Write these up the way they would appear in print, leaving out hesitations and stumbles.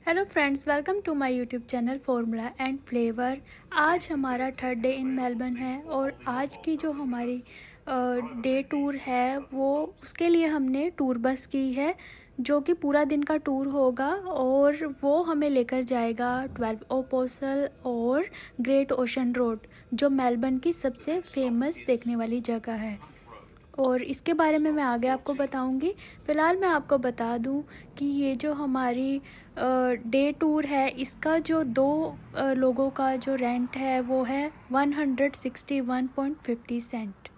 Hello friends, welcome to my YouTube channel formula and flavour. आज हमारा third day in Melbourne है और आज की जो हमारी डे टूर है वो उसके लिए हमने टूर बस की है जो कि पूरा दिन का टूर होगा और वो हमें लेकर जाएगा 12 ओपोसल और ग्रेट ओशन रोड जो मेलबर्न की सबसे फेमस देखने वाली जगह है। और इसके बारे में मैं आगे आपको बताऊंगी। फ़िलहाल मैं आपको बता दूं कि ये जो हमारी डे टूर है इसका जो लोगों का जो रेंट है वो है 161.50 सेंट।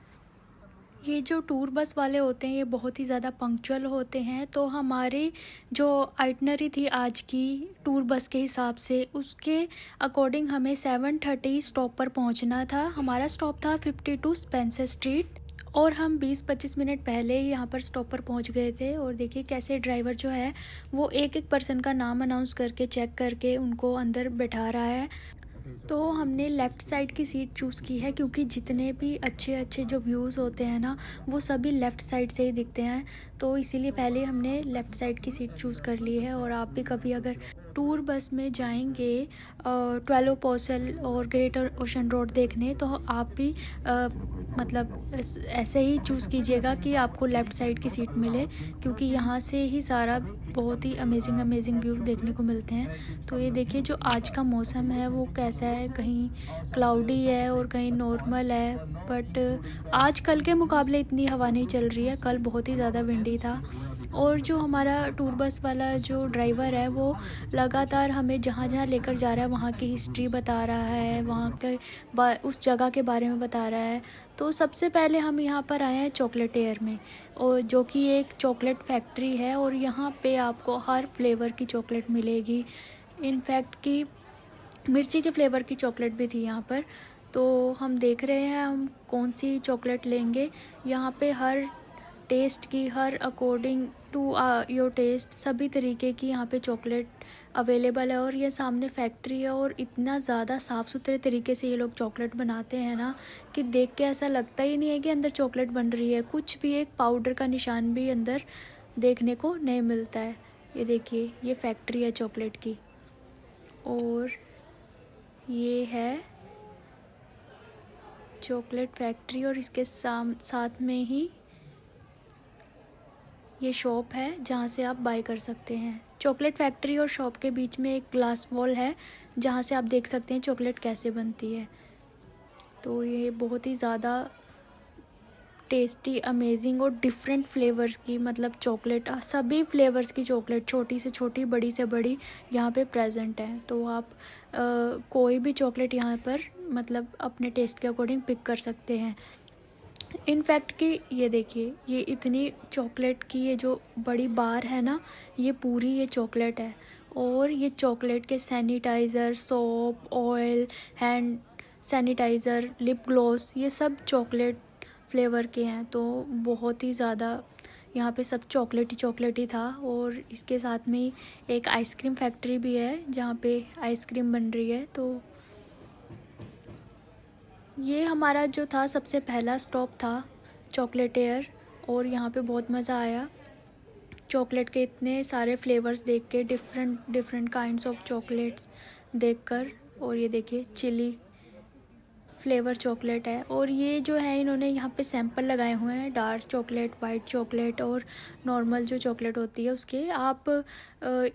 ये जो टूर बस वाले होते हैं ये बहुत ही ज़्यादा पंक्चुअल होते हैं, तो हमारी जो आइटनरी थी आज की टूर बस के हिसाब से उसके अकॉर्डिंग हमें 7:30 स्टॉप पर पहुंचना था। हमारा स्टॉप था 52 स्पेंसर स्ट्रीट और हम 20-25 मिनट पहले ही यहाँ पर स्टॉप पर पहुँच गए थे। और देखिए कैसे ड्राइवर जो है वो एक एक पर्सन का नाम अनाउंस करके चेक करके उनको अंदर बैठा रहा है। तो हमने लेफ़्ट साइड की सीट चूज़ की है क्योंकि जितने भी अच्छे अच्छे जो व्यूज़ होते हैं ना वो सभी लेफ़्ट साइड से ही दिखते हैं, तो इसीलिए पहले हमने लेफ़्ट साइड की सीट चूज़ कर ली है। और आप भी कभी अगर टूर बस में जाएंगे 12 ओपोसल और ग्रेट ओशन रोड देखने तो आप भी मतलब ऐसे ही चूज़ कीजिएगा कि आपको लेफ़्ट साइड की सीट मिले, क्योंकि यहाँ से ही सारा बहुत ही अमेजिंग व्यू देखने को मिलते हैं। तो ये देखिए जो आज का मौसम है वो कैसा है, कहीं क्लाउडी है और कहीं नॉर्मल है, बट आज कल के मुकाबले इतनी हवा नहीं चल रही है, कल बहुत ही ज़्यादा विंडी था। और जो हमारा टूर बस वाला जो ड्राइवर है वो लगातार हमें जहाँ जहाँ लेकर जा रहा है वहाँ की हिस्ट्री बता रहा है, वहाँ के उस जगह के बारे में बता रहा है। तो सबसे पहले हम यहाँ पर आए हैं चॉकलेट एयर में, और जो कि एक चॉकलेट फैक्ट्री है और यहाँ पे आपको हर फ्लेवर की चॉकलेट मिलेगी। इनफैक्ट कि मिर्ची के फ्लेवर की चॉकलेट भी थी यहाँ पर। तो हम देख रहे हैं हम कौन सी चॉकलेट लेंगे। यहाँ पे हर टेस्ट की, हर अकॉर्डिंग टू योर टेस्ट सभी तरीके की यहाँ पे चॉकलेट अवेलेबल है। और ये सामने फैक्ट्री है और इतना ज़्यादा साफ़ सुथरे तरीके से ये लोग चॉकलेट बनाते हैं ना कि देख के ऐसा लगता ही नहीं है कि अंदर चॉकलेट बन रही है। कुछ भी एक पाउडर का निशान भी अंदर देखने को नहीं मिलता है। ये देखिए ये फैक्ट्री है चॉकलेट की और ये है चॉकलेट फैक्ट्री और इसके साथ में ही ये शॉप है जहाँ से आप बाय कर सकते हैं। चॉकलेट फैक्ट्री और शॉप के बीच में एक ग्लास वॉल है जहाँ से आप देख सकते हैं चॉकलेट कैसे बनती है। तो ये बहुत ही ज़्यादा टेस्टी, अमेजिंग और डिफरेंट फ्लेवर्स की मतलब चॉकलेट, सभी फ्लेवर्स की चॉकलेट छोटी से छोटी बड़ी से बड़ी यहाँ पे प्रेजेंट है। तो आप कोई भी चॉकलेट यहाँ पर मतलब अपने टेस्ट के अकॉर्डिंग पिक कर सकते हैं। इनफैक्ट कि ये देखिए ये इतनी चॉकलेट की ये जो बड़ी बार है ना ये पूरी ये चॉकलेट है। और ये चॉकलेट के sanitiser, soap, oil, hand sanitiser, lip gloss ये सब चॉकलेट फ्लेवर के हैं। तो बहुत ही ज़्यादा यहाँ पे सब चॉकलेट ही था। और इसके साथ में ही एक आइसक्रीम फैक्ट्री भी है जहाँ पे आइसक्रीम बन रही है। तो ये हमारा जो था सबसे पहला स्टॉप था चॉकलेट एयर और यहाँ पे बहुत मज़ा आया चॉकलेट के इतने सारे फ्लेवर्स देख के, डिफरेंट काइंड्स ऑफ चॉकलेट्स देखकर। और ये देखिए चिली फ्लेवर चॉकलेट है और ये जो है इन्होंने यहाँ पे सैंपल लगाए हुए हैं, डार्क चॉकलेट, वाइट चॉकलेट और नॉर्मल जो चॉकलेट होती है उसके। आप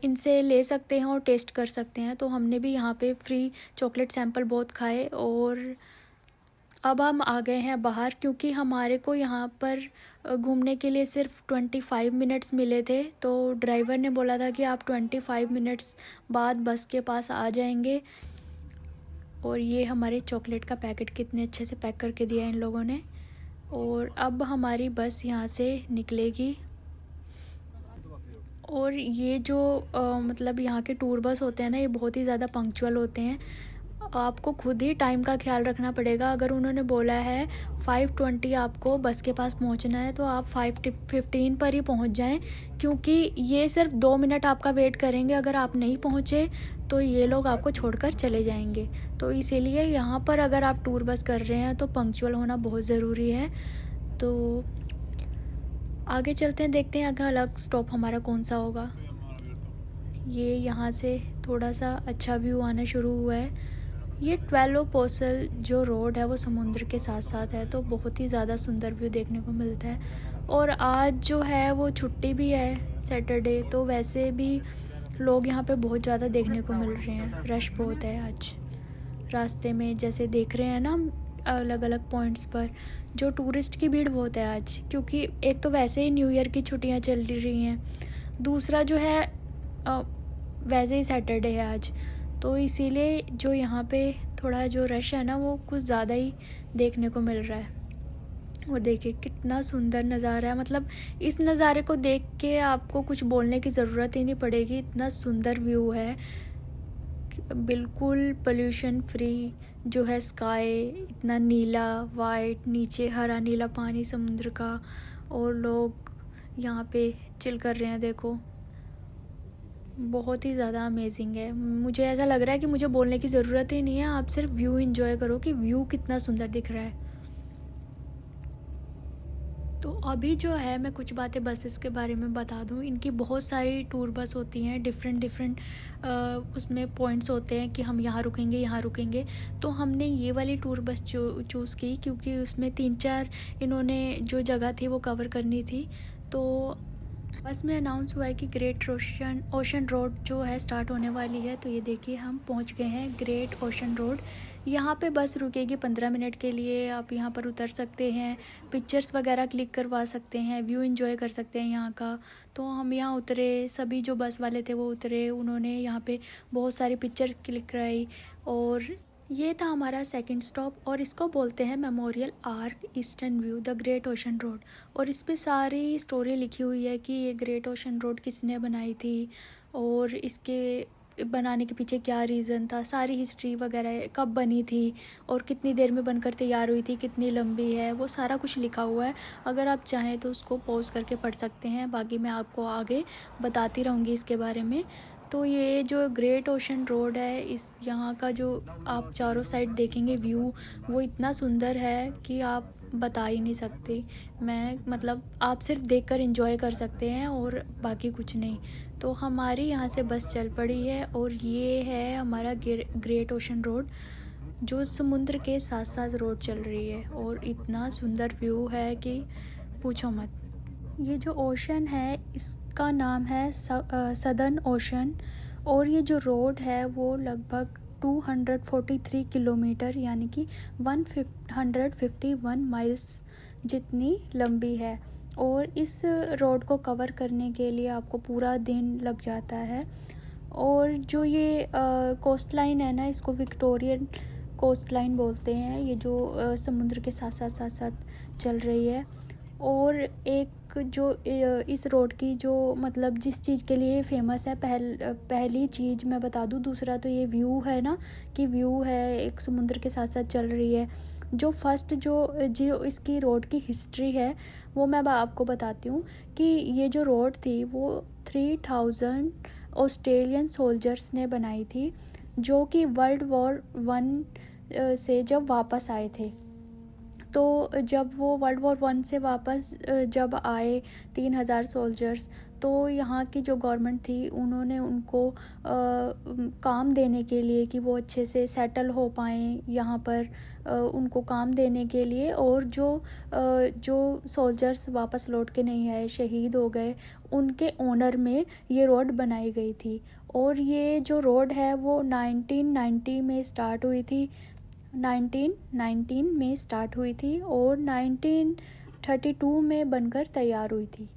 इनसे ले सकते हैं और टेस्ट कर सकते हैं। तो हमने भी यहाँ पे फ्री चॉकलेट सैंपल बहुत खाए और अब हम आ गए हैं बाहर क्योंकि हमारे को यहाँ पर घूमने के लिए सिर्फ 25 मिनट्स मिले थे। तो ड्राइवर ने बोला था कि आप 25 मिनट्स बाद बस के पास आ जाएंगे। और ये हमारे चॉकलेट का पैकेट कितने अच्छे से पैक करके दिया इन लोगों ने। और अब हमारी बस यहाँ से निकलेगी। और ये जो मतलब यहाँ के टूर बस होते हैं ना ये बहुत ही ज़्यादा पंक्चुअल होते हैं। आपको खुद ही टाइम का ख्याल रखना पड़ेगा। अगर उन्होंने बोला है 5:20 आपको बस के पास पहुंचना है तो आप 5:15 पर ही पहुंच जाएं, क्योंकि ये सिर्फ 2 मिनट आपका वेट करेंगे। अगर आप नहीं पहुंचे तो ये लोग आपको छोड़कर चले जाएंगे। तो इसीलिए यहाँ पर अगर आप टूर बस कर रहे हैं तो पंक्चुअल होना बहुत ज़रूरी है। तो आगे चलते हैं, देखते हैं अगर अगला स्टॉप हमारा कौन सा होगा। ये यहाँ से थोड़ा सा अच्छा व्यू आना शुरू हुआ है। ये 12 पोसल जो रोड है वो समुद्र के साथ साथ है, तो बहुत ही ज़्यादा सुंदर व्यू देखने को मिलता है। और आज जो है वो छुट्टी भी है, सैटरडे, तो वैसे भी लोग यहाँ पे बहुत ज़्यादा देखने को मिल रहे हैं। रश बहुत है आज रास्ते में, जैसे देख रहे हैं ना हम अलग अलग पॉइंट्स पर जो टूरिस्ट की भीड़ बहुत है आज, क्योंकि एक तो वैसे ही न्यू ईयर की छुट्टियाँ चल रही हैं, दूसरा जो है वैसे ही सैटरडे है आज, तो इसीलिए जो यहाँ पे थोड़ा जो रश है ना वो कुछ ज़्यादा ही देखने को मिल रहा है। और देखिए कितना सुंदर नज़ारा है, मतलब इस नज़ारे को देख के आपको कुछ बोलने की ज़रूरत ही नहीं पड़ेगी, इतना सुंदर व्यू है। बिल्कुल पोल्यूशन फ्री जो है स्काई, इतना नीला वाइट, नीचे हरा नीला पानी समुद्र का, और लोग यहाँ पे चिल कर रहे हैं। देखो बहुत ही ज़्यादा अमेजिंग है। मुझे ऐसा लग रहा है कि मुझे बोलने की ज़रूरत ही नहीं है, आप सिर्फ व्यू एंजॉय करो कि व्यू कितना सुंदर दिख रहा है। तो अभी जो है मैं कुछ बातें बसेस के बारे में बता दूं। इनकी बहुत सारी टूर बस होती हैं, डिफरेंट उसमें पॉइंट्स होते हैं कि हम यहाँ रुकेंगे यहाँ रुकेंगे। तो हमने ये वाली टूर बस चूज़ की क्योंकि उसमें 3-4 इन्होंने जो जगह थी वो कवर करनी थी। तो बस में अनाउंस हुआ है कि ग्रेट ओशन रोड जो है स्टार्ट होने वाली है। तो ये देखिए हम पहुंच गए हैं ग्रेट ओशन रोड। यहाँ पे बस रुकेगी 15 मिनट के लिए, आप यहाँ पर उतर सकते हैं, पिक्चर्स वगैरह क्लिक करवा सकते हैं, व्यू एंजॉय कर सकते हैं यहाँ का। तो हम यहाँ उतरे, सभी जो बस वाले थे वो उतरे, उन्होंने यहाँ पे बहुत सारी पिक्चर क्लिक कराई। और ये था हमारा सेकंड स्टॉप, और इसको बोलते हैं memorial arc eastern view the great ocean road. और इस पे सारी स्टोरी लिखी हुई है कि ये ग्रेट ओशन रोड किसने बनाई थी और इसके बनाने के पीछे क्या रीज़न था, सारी हिस्ट्री वगैरह, कब बनी थी और कितनी देर में बनकर तैयार हुई थी, कितनी लंबी है, वो सारा कुछ लिखा हुआ है। अगर आप चाहें तो उसको पॉज करके पढ़ सकते हैं, बाकी मैं आपको आगे बताती रहूँगी इसके बारे में। तो ये जो ग्रेट ओशन रोड है, इस यहाँ का जो आप चारों साइड देखेंगे व्यू, वो इतना सुंदर है कि आप बता ही नहीं सकते। मैं मतलब आप सिर्फ देखकर एंजॉय कर सकते हैं और बाकी कुछ नहीं। तो हमारी यहाँ से बस चल पड़ी है और ये है हमारा ग्रेट ओशन रोड जो समुद्र के साथ साथ रोड चल रही है। और इतना सुंदर व्यू है कि पूछो मत। ये जो ओशन है इसका नाम है सदर्न ओशन, और ये जो रोड है वो लगभग 243 किलोमीटर यानी कि 151 माइल्स जितनी लंबी है। और इस रोड को कवर करने के लिए आपको पूरा दिन लग जाता है। और जो ये कोस्ट लाइन है ना, इसको विक्टोरियन कोस्ट लाइन बोलते हैं, ये जो समुद्र के साथ साथ साथ साथ चल रही है। और एक जो इस रोड की जो मतलब जिस चीज़ के लिए फेमस है, पहली चीज़ मैं बता दूं, दूसरा तो ये व्यू है ना, कि व्यू है एक समुद्र के साथ साथ चल रही है। जो फर्स्ट जो इसकी रोड की हिस्ट्री है वो मैं आपको बताती हूँ कि ये जो रोड थी वो 3000 ऑस्ट्रेलियन सोल्जर्स ने बनाई थी, जो कि वर्ल्ड वॉर 1 से जब वापस आए थे। तो जब वो वर्ल्ड वॉर 1 से वापस जब आए 3000 सोल्जर्स, तो यहाँ की जो गवर्नमेंट थी उन्होंने उनको काम देने के लिए कि वो अच्छे से सेटल हो पाएँ यहाँ पर, उनको काम देने के लिए। और जो सोल्जर्स वापस लौट के नहीं आए, शहीद हो गए, उनके ऑनर में ये रोड बनाई गई थी। और ये जो रोड है वो 1990 में स्टार्ट हुई थी, 1919 में स्टार्ट हुई थी और 1932 में बनकर तैयार हुई थी।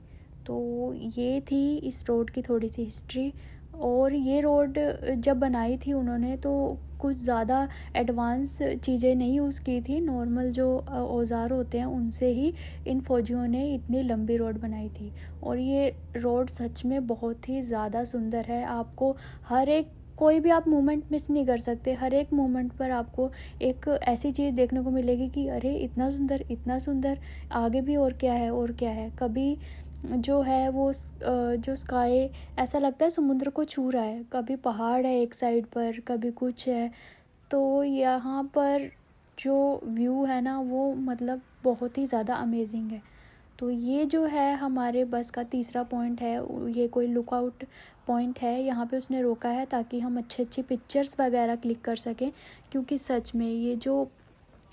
तो ये थी इस रोड की थोड़ी सी हिस्ट्री। और ये रोड जब बनाई थी उन्होंने तो कुछ ज़्यादा एडवांस चीज़ें नहीं यूज़ की थी, नॉर्मल जो औज़ार होते हैं उनसे ही इन फौजियों ने इतनी लंबी रोड बनाई थी। और ये रोड सच में बहुत ही ज़्यादा सुंदर है, आपको हर एक कोई भी आप मोमेंट मिस नहीं कर सकते, हर एक मोमेंट पर आपको एक ऐसी चीज़ देखने को मिलेगी कि अरे इतना सुंदर इतना सुंदर, आगे भी और क्या है और क्या है। कभी जो है वो जो स्काई ऐसा लगता है समुद्र को छू रहा है, कभी पहाड़ है एक साइड पर, कभी कुछ है। तो यहाँ पर जो व्यू है ना वो मतलब बहुत ही ज़्यादा अमेजिंग है। तो ये जो है हमारे बस का तीसरा पॉइंट है, ये कोई लुकआउट पॉइंट है। यहाँ पे उसने रोका है ताकि हम अच्छी अच्छी पिक्चर्स वगैरह क्लिक कर सकें, क्योंकि सच में ये जो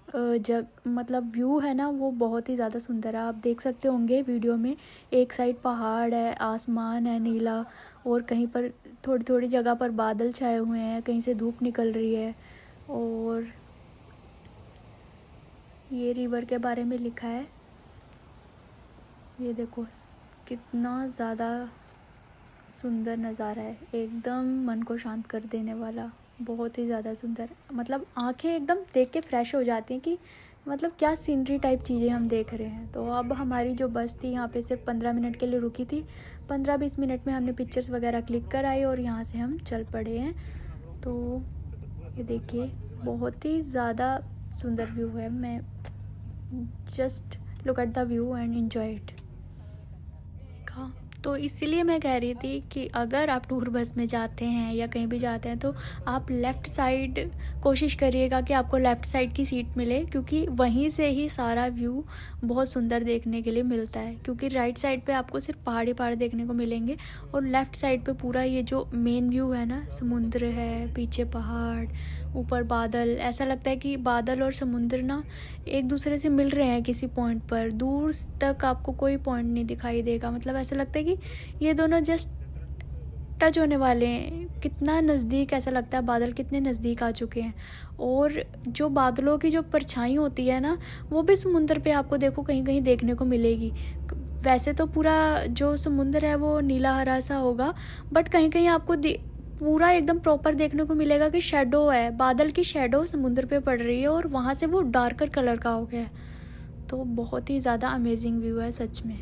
जग मतलब व्यू है ना वो बहुत ही ज़्यादा सुंदर है। आप देख सकते होंगे वीडियो में, एक साइड पहाड़ है, आसमान है नीला, और कहीं पर थोड़ी थोड़ी जगह पर बादल छाए हुए हैं, कहीं से धूप निकल रही है। और ये रिवर के बारे में लिखा है, ये देखो कितना ज़्यादा सुंदर नज़ारा है, एकदम मन को शांत कर देने वाला, बहुत ही ज़्यादा सुंदर। मतलब आंखें एकदम देख के फ्रेश हो जाती हैं कि मतलब क्या सीनरी टाइप चीज़ें हम देख रहे हैं। तो अब हमारी जो बस थी यहाँ पे सिर्फ 15 मिनट के लिए रुकी थी। 15-20 मिनट में हमने पिक्चर्स वगैरह क्लिक कर आए और यहाँ से हम चल पड़े हैं। तो ये देखिए बहुत ही ज़्यादा सुंदर व्यू है। मैं just look at the view and enjoy it. हाँ, तो इसीलिए मैं कह रही थी कि अगर आप टूर बस में जाते हैं या कहीं भी जाते हैं तो आप लेफ़्ट साइड कोशिश करिएगा कि आपको लेफ़्ट साइड की सीट मिले, क्योंकि वहीं से ही सारा व्यू बहुत सुंदर देखने के लिए मिलता है। क्योंकि राइट साइड पे आपको सिर्फ पहाड़ ही पहाड़ देखने को मिलेंगे, और लेफ़्ट साइड पे पूरा ये जो मेन व्यू है ना, समुद्र है, पीछे पहाड़, ऊपर बादल, ऐसा लगता है कि बादल और समुद्र ना एक दूसरे से मिल रहे हैं किसी पॉइंट पर। दूर तक आपको कोई पॉइंट नहीं दिखाई देगा, मतलब ऐसा लगता है कि ये दोनों जस्ट टच होने वाले हैं। कितना नज़दीक, ऐसा लगता है बादल कितने नज़दीक आ चुके हैं। और जो बादलों की जो परछाई होती है ना, वो भी समुद्र पे आपको देखो कहीं कहीं देखने को मिलेगी। वैसे तो पूरा जो समुद्र है वो नीला हरा सा होगा, बट कहीं कहीं आपको पूरा एकदम प्रॉपर देखने को मिलेगा कि शेडो है, बादल की शेडो समुद्र पे पड़ रही है और वहाँ से वो डार्कर कलर का हो गया है। तो बहुत ही ज़्यादा अमेजिंग व्यू है सच में।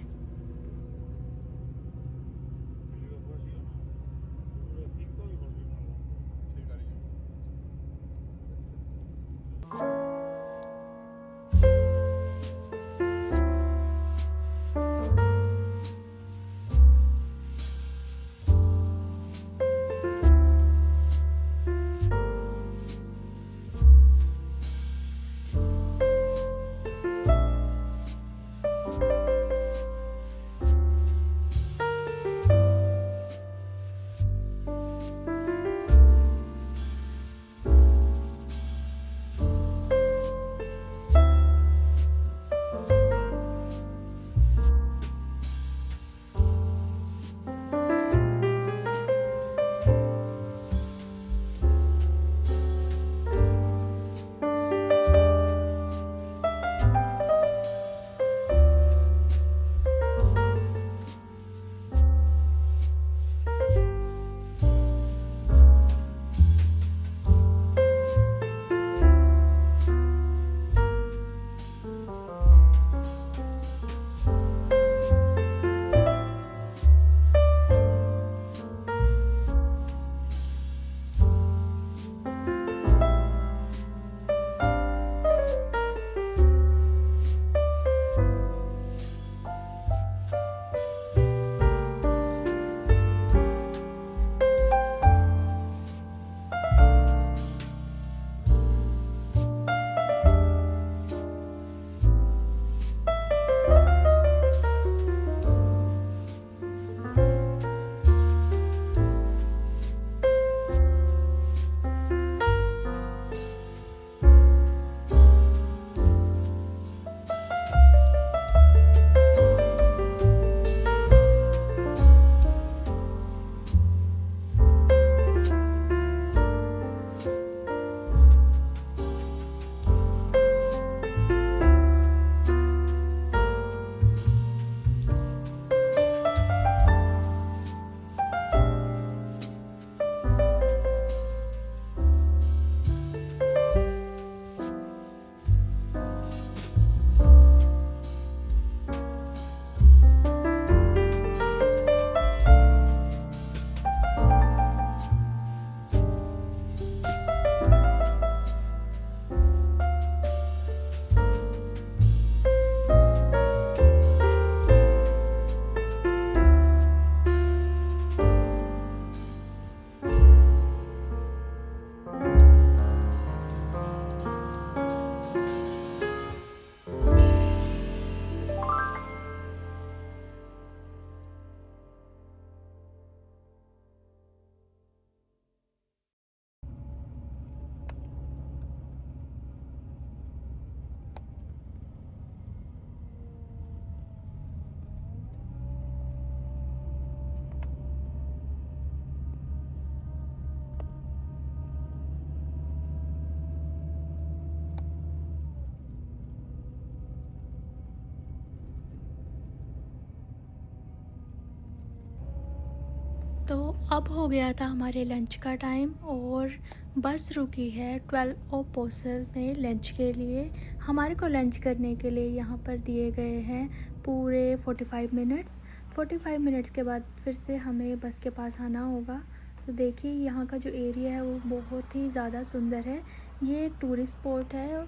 अब हो गया था हमारे लंच का टाइम और बस रुकी है 12 ओपोसल में लंच के लिए। हमारे को लंच करने के लिए यहाँ पर दिए गए हैं पूरे 45 मिनट्स। 45 मिनट्स के बाद फिर से हमें बस के पास आना होगा। तो देखिए यहाँ का जो एरिया है वो बहुत ही ज़्यादा सुंदर है। ये एक टूरिस्ट स्पॉट है,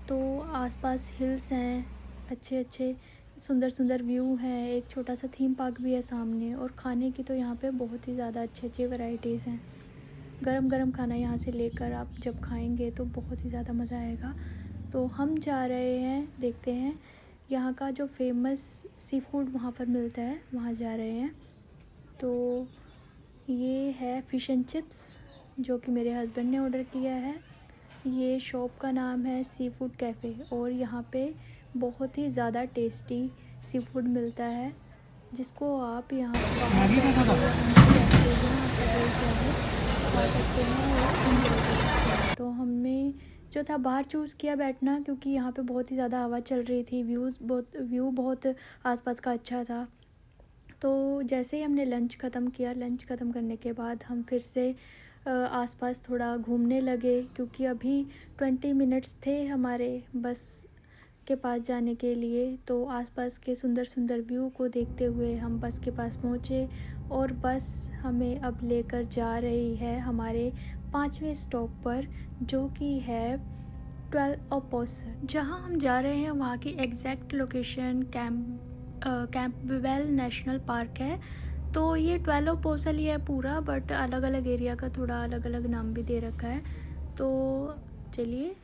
तो आसपास हिल्स हैं, अच्छे अच्छे सुंदर सुंदर व्यू हैं, एक छोटा सा थीम पार्क भी है सामने। और खाने की तो यहाँ पे बहुत ही ज़्यादा अच्छे अच्छे वैरायटीज़ हैं। गरम गरम खाना यहाँ से लेकर आप जब खाएंगे तो बहुत ही ज़्यादा मज़ा आएगा। तो हम जा रहे हैं, देखते हैं यहाँ का जो फेमस सी फूड वहाँ पर मिलता है, वहाँ जा रहे हैं। तो ये है फ़िश एंड चिप्स जो कि मेरे हस्बैंड ने ऑर्डर किया है। ये शॉप का नाम है सी फूड कैफ़े और यहाँ पे बहुत ही ज़्यादा टेस्टी सी फूड मिलता है, जिसको आप यहाँ बाहर खा सकते हैं और एंजॉय कर सकते हैं। तो हमने जो था बाहर चूज़ किया बैठना, क्योंकि यहाँ पे बहुत ही ज़्यादा हवा चल रही थी, व्यू बहुत आसपास का अच्छा था। तो जैसे ही हमने लंच ख़त्म किया, लंच ख़त्म करने के बाद हम फिर से आसपास थोड़ा घूमने लगे, क्योंकि अभी 20 मिनट्स थे हमारे बस के पास जाने के लिए। तो आसपास के सुंदर सुंदर व्यू को देखते हुए हम बस के पास पहुँचे और बस हमें अब लेकर जा रही है हमारे 5वें स्टॉप पर, जो कि है 12 ओपोसल। जहाँ हम जा रहे हैं वहाँ की exact location Campbell national park है। तो ये 12 ओपोसल ही है पूरा, बट अलग अलग एरिया का थोड़ा अलग अलग नाम भी दे रखा है। तो चलिए,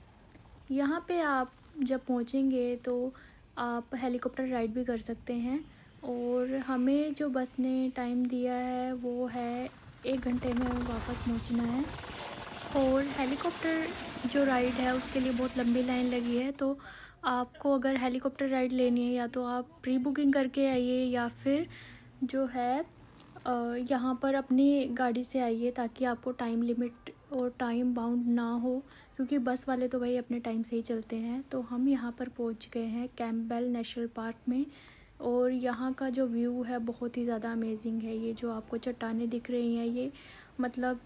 यहाँ पे आप जब पहुँचेंगे तो आप हेलीकॉप्टर राइड भी कर सकते हैं। और हमें जो बस ने टाइम दिया है वो है 1 घंटे में वापस पहुँचना है। और हेलीकॉप्टर जो राइड है उसके लिए बहुत लंबी लाइन लगी है। तो आपको अगर हेलीकॉप्टर राइड लेनी है या तो आप प्री बुकिंग करके आइए, या फिर जो है यहाँ पर अपनी गाड़ी से आइए, ताकि आपको टाइम लिमिट और टाइम बाउंड ना हो, क्योंकि बस वाले तो भाई अपने टाइम से ही चलते हैं। तो हम यहाँ पर पहुँच गए हैं कैंपबेल नेशनल पार्क में। और यहाँ का जो व्यू है बहुत ही ज़्यादा अमेजिंग है। ये जो आपको चट्टानें दिख रही हैं, ये मतलब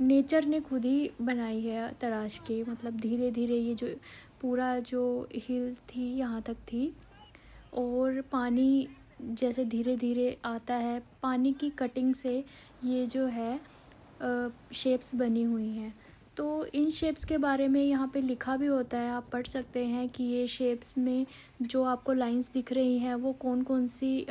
नेचर ने खुद ही बनाई है तराश के, मतलब धीरे धीरे ये जो पूरा जो हिल थी यहाँ तक थी। और पानी जैसे धीरे धीरे आता है, पानी की कटिंग से ये जो है शेप्स बनी हुई हैं। तो इन शेप्स के बारे में यहाँ पे लिखा भी होता है, आप पढ़ सकते हैं कि ये शेप्स में जो आपको लाइंस दिख रही हैं वो कौन कौन सी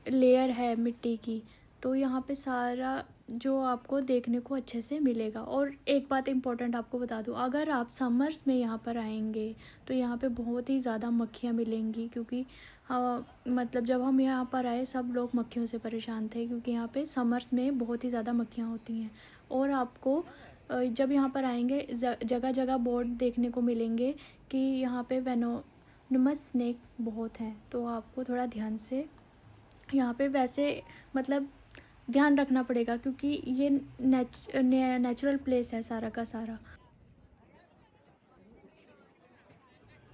लेयर है मिट्टी की। तो यहाँ पे सारा जो आपको देखने को अच्छे से मिलेगा। और एक बात इम्पोर्टेंट आपको बता दूँ, अगर आप समर्स में यहाँ पर आएंगे तो यहाँ पे बहुत ही ज़्यादा मक्खियाँ मिलेंगी, क्योंकि मतलब जब हम यहाँ पर आए सब लोग मक्खियों से परेशान थे, क्योंकि यहाँ पे समर्स में बहुत ही ज़्यादा मक्खियाँ होती हैं। और आपको जब यहाँ पर आएंगे जगह जगह बोर्ड देखने को मिलेंगे कि यहाँ पे वेनोनिमस स्नेक्स बहुत हैं। तो आपको थोड़ा ध्यान से यहाँ पे वैसे मतलब ध्यान रखना पड़ेगा, क्योंकि ये नेचुरल प्लेस है सारा का सारा।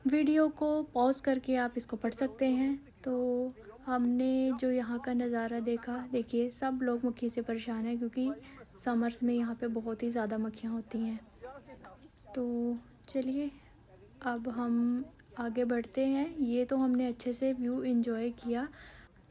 वीडियो को पॉज करके आप इसको पढ़ सकते हैं। तो हमने जो यहाँ का नज़ारा देखा, देखिए सब लोग मक्खी से परेशान हैं, क्योंकि समर्स में यहाँ पे बहुत ही ज़्यादा मक्खियाँ होती हैं। तो चलिए अब हम आगे बढ़ते हैं। ये तो हमने अच्छे से व्यू एंजॉय किया।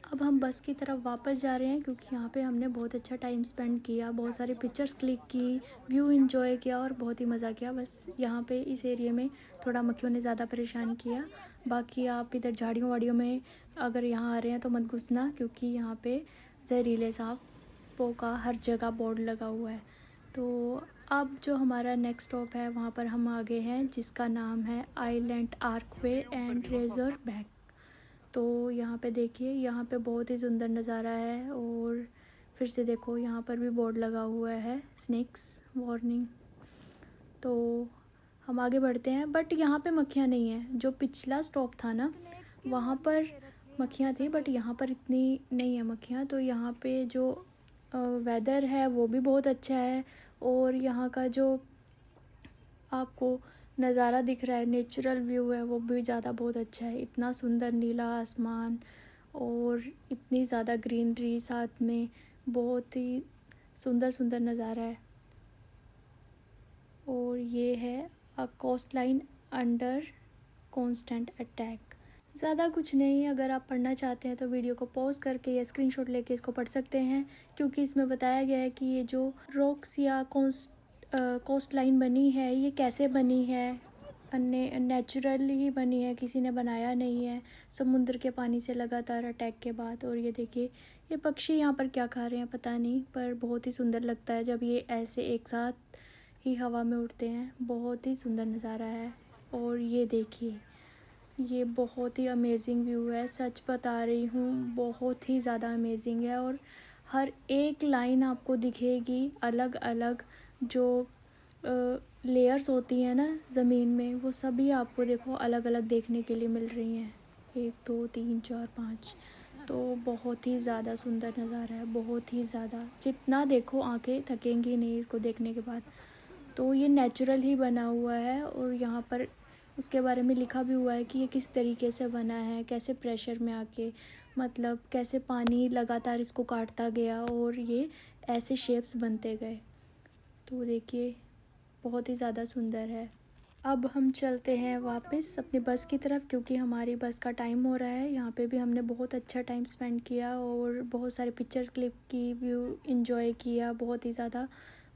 अब हम बस की तरफ वापस जा रहे हैं, क्योंकि यहाँ पे हमने बहुत अच्छा टाइम स्पेंड किया, बहुत सारी पिक्चर्स क्लिक की, व्यू एंजॉय किया और बहुत ही मज़ा किया। बस यहाँ पे इस एरिया में थोड़ा मक्खियों ने ज़्यादा परेशान किया। बाकी आप इधर झाड़ियों वाड़ियों में अगर यहाँ आ रहे हैं तो मत घुसना, क्योंकि यहाँ पे जहरीले सांपों का हर जगह बोर्ड लगा हुआ है। तो अब जो हमारा नेक्स्ट स्टॉप है वहाँ पर हम आ गए हैं, जिसका नाम है आइलैंड आर्कवे एंड रेजर बैक। तो यहाँ पे देखिए, यहाँ पे बहुत ही सुंदर नज़ारा है। और फिर से देखो यहाँ पर भी बोर्ड लगा हुआ है, स्नेक्स वार्निंग। तो हम आगे बढ़ते हैं, बट यहाँ पे मक्खियाँ नहीं हैं। जो पिछला स्टॉप था ना वहाँ पर मक्खियाँ थी, बट यहाँ पर इतनी नहीं है मक्खियाँ। तो यहाँ पे जो वेदर है वो भी बहुत अच्छा है, और यहाँ का जो आपको नज़ारा दिख रहा है, नेचुरल व्यू है, वो भी ज़्यादा बहुत अच्छा है। इतना सुंदर नीला आसमान और इतनी ज़्यादा ग्रीनरी साथ में, बहुत ही सुंदर सुंदर नज़ारा है। और ये है a coastline under constant attack. ज़्यादा कुछ नहीं, अगर आप पढ़ना चाहते हैं तो वीडियो को पॉज करके या स्क्रीनशॉट लेके इसको पढ़ सकते हैं, क्योंकि इसमें बताया गया है कि ये जो रॉक्स या कोस्ट लाइन बनी है ये कैसे बनी है। नेचुरली ही बनी है, किसी ने बनाया नहीं है, समुद्र के पानी से लगातार अटैक के बाद। और ये देखिए ये पक्षी यहाँ पर क्या खा रहे हैं पता नहीं, पर बहुत ही सुंदर लगता है जब ये ऐसे एक साथ ही हवा में उड़ते हैं। बहुत ही सुंदर नज़ारा है। और ये देखिए ये बहुत ही अमेजिंग व्यू है, सच बता रही हूँ, बहुत ही ज़्यादा अमेजिंग है। और हर एक लाइन आपको दिखेगी अलग अलग, जो लेयर्स होती हैं ना ज़मीन में, वो सभी आपको देखो अलग अलग देखने के लिए मिल रही हैं। 1 2 3 4 5, तो बहुत ही ज़्यादा सुंदर नज़ारा है, बहुत ही ज़्यादा। जितना देखो आंखें थकेंगी नहीं इसको देखने के बाद। तो ये नेचुरल ही बना हुआ है, और यहाँ पर उसके बारे में लिखा भी हुआ है कि ये किस तरीके से बना है, कैसे प्रेशर में आके, मतलब कैसे पानी लगातार इसको काटता गया और ये ऐसे शेप्स बनते गए। तो देखिए बहुत ही ज़्यादा सुंदर है। अब हम चलते हैं वापस अपनी बस की तरफ, क्योंकि हमारी बस का टाइम हो रहा है। यहाँ पे भी हमने बहुत अच्छा टाइम स्पेंड किया और बहुत सारे पिक्चर क्लिप की, व्यू एंजॉय किया, बहुत ही ज़्यादा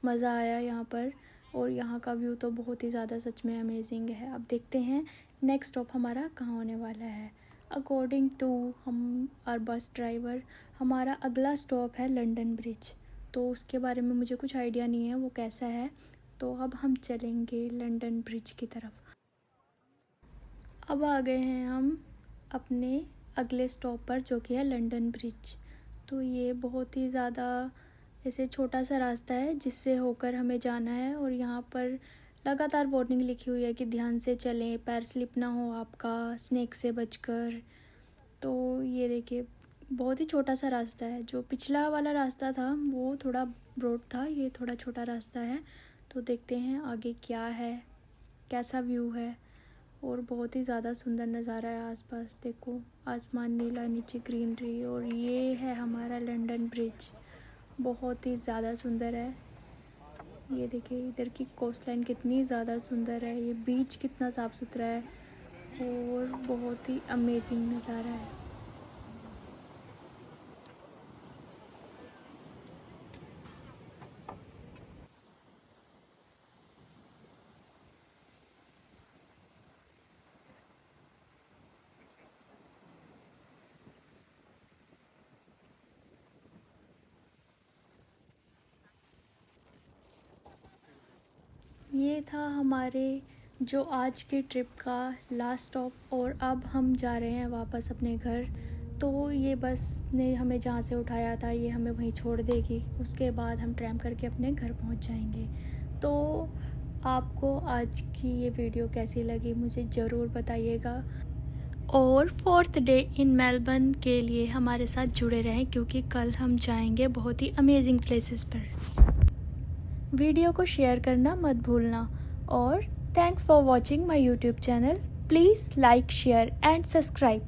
मज़ा आया यहाँ पर। और यहाँ का व्यू तो बहुत ही ज़्यादा सच में अमेजिंग है। अब देखते हैं नेक्स्ट स्टॉप हमारा कहाँ होने वाला है। अकॉर्डिंग टू हम आर बस ड्राइवर, हमारा अगला स्टॉप है लंदन ब्रिज। तो उसके बारे में मुझे कुछ आइडिया नहीं है वो कैसा है। तो अब हम चलेंगे लंदन ब्रिज की तरफ। अब आ गए हैं हम अपने अगले स्टॉप पर, जो कि है लंदन ब्रिज। तो ये बहुत ही ज़्यादा ऐसे छोटा सा रास्ता है जिससे होकर हमें जाना है। और यहाँ पर लगातार वार्निंग लिखी हुई है कि ध्यान से चलें, पैर स्लिप ना हो आपका, स्नेक से बचकर। तो ये देखिए बहुत ही छोटा सा रास्ता है। जो पिछला वाला रास्ता था वो थोड़ा ब्रॉड था, ये थोड़ा छोटा रास्ता है। तो देखते हैं आगे क्या है, कैसा व्यू है। और बहुत ही ज़्यादा सुंदर नज़ारा है आसपास, देखो आसमान नीला, नीचे ग्रीनरी। और ये है हमारा लंदन ब्रिज, बहुत ही ज़्यादा सुंदर है। ये देखिए इधर की कोस्ट लाइन कितनी ज़्यादा सुंदर है, ये बीच कितना साफ़ सुथरा है, और बहुत ही अमेजिंग नज़ारा है। ये था हमारे जो आज के ट्रिप का लास्ट स्टॉप। और अब हम जा रहे हैं वापस अपने घर। तो ये बस ने हमें जहाँ से उठाया था ये हमें वहीं छोड़ देगी, उसके बाद हम ट्रैम करके अपने घर पहुँच जाएंगे। तो आपको आज की ये वीडियो कैसी लगी मुझे ज़रूर बताइएगा। और 4th डे इन मेलबर्न के लिए हमारे साथ जुड़े रहें, क्योंकि कल हम जाएंगे बहुत ही अमेजिंग प्लेसेस पर। वीडियो को शेयर करना मत भूलना। और thanks for watching my YouTube channel. Please like, share and subscribe.